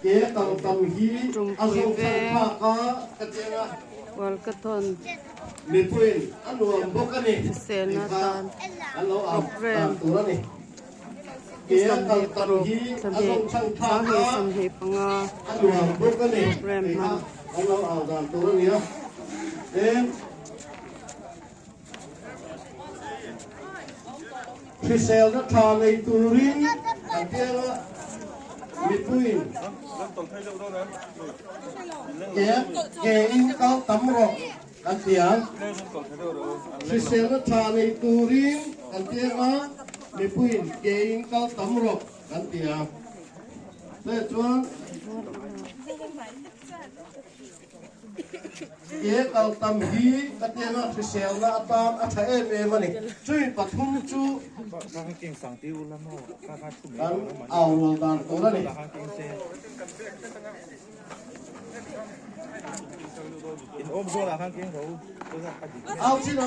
kế tàu tàu hí azong sang pha có cái chuyện à Walkathon mình quên ăn uống bốc cái này Senatan ăn lâu à program tủ đó này kế tàu samhe tàu hí azong sang pha có samhe panga ăn uống bốc cái này program man ăn lâu à tủ đó này đến khi sale nó thà lấy turin anh kia đó mình quên kế in cao tấm rồi anh tiếng khi sale nó thà lấy turin anh kia đó mình quên kế in cao tấm rồi anh tiếng thế chuan kế cao tấm hi cái tiếng nó khi sale nó tam anh thấy em mà này chui bắt hung chu Bahang king sang tiu lamo, kakak cumi. kan awal dan tula ni Bahang king se. In om so bahang king kau, tu nak kaji. aw chi no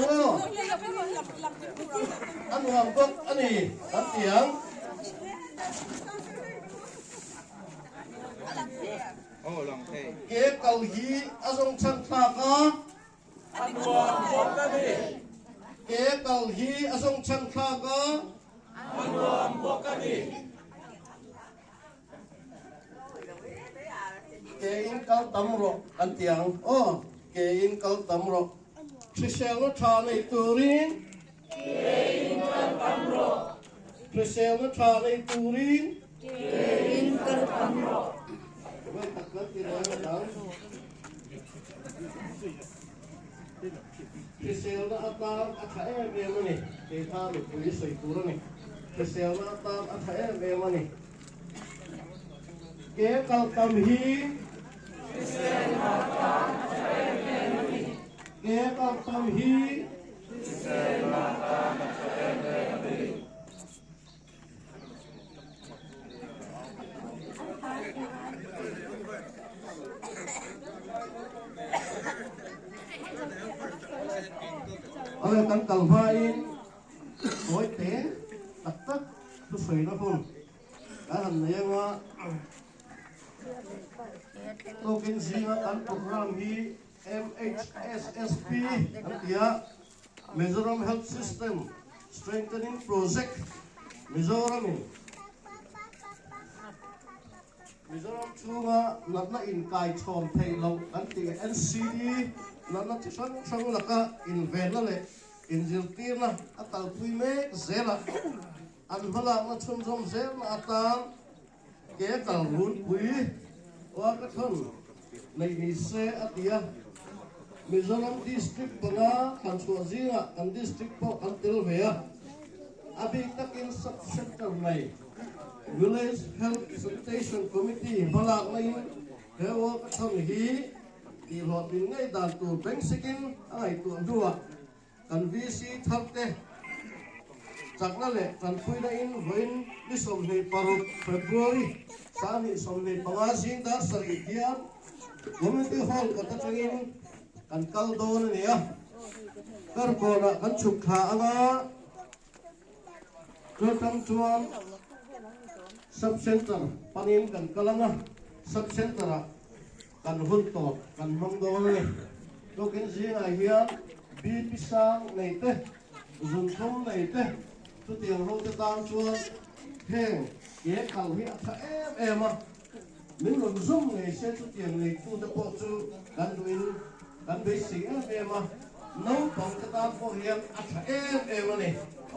an wang bok ani an tiang Oh lang te. ke kal hi azong chan ta ka an wang bok ani ke kal hi azong chan ta ka an wang bok ani ke in kal tam ro an tiang o ke in kal tam ro Trisel no tha nei turin ke in kal tam ro Trisel no tha nei turin ke in kal tam ro wei tak kat ti ro dang Trisel no atam atha e me ni ke tha ni pui soi tu ro ni Trisel no atam atha e me ni ke kal tam hi Trisel no atam atha e me ni ke kal tam hi Trisel no atam atha e me ni ơi căn cầu vai mỗi té đặt tất tôi sấy nó không đã thành này mà tôi kiến gì mà căn program hi MHSSP anh kia Mizoram Health System Strengthening Project Mizoram chunga natna in kai chom thei lo kan ti NCD natna chi sang laka in vela le in ziltir na atal pui me zela an hala na chum chom zel na atan ke kal run pui wa ka thon nei ni se atia Mizoram district banga kan chuazinga kan district po kan til vea abi takin sub sector mai Village Health Sanitation Committee balak mai hewa kathang hi di lo bin ngai dan tu beng sikin ai tu dua kan VC thakte chakna le kan pui na in voin ni som nei paru February sani som nei pangasin da sari kiam community hall kata changin kan kal don ni ya kar kona kan chukha anga Kotang chuan subcenter panin kan kalanga subcenter kan hunto kan mangdol ni token zinga hian bi pisang nei te zun thom nei te tu tiang ho te tang chuan heng ye kal hi atha em a min ron zum nei se tu tiang nei tu te po chu kan duin kan be sing em a no pang te tang po hian atha em a ni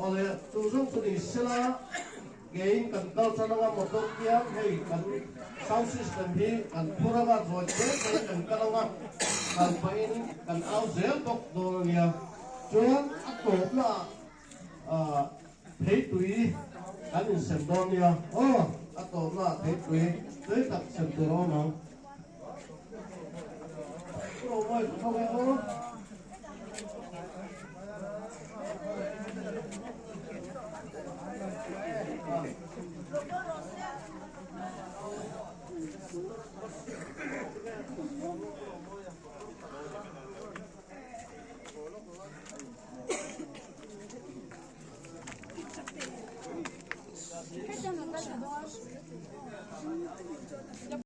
ole tu zum tu ni sila gain kan kal chananga motor kiam hei kan sound system hi kan puranga jote kan kalanga kan pain kan au zel bok donia chuan atop na thei tui kan in sem donia atop na thei tui tới tập sem turo no rồi thôi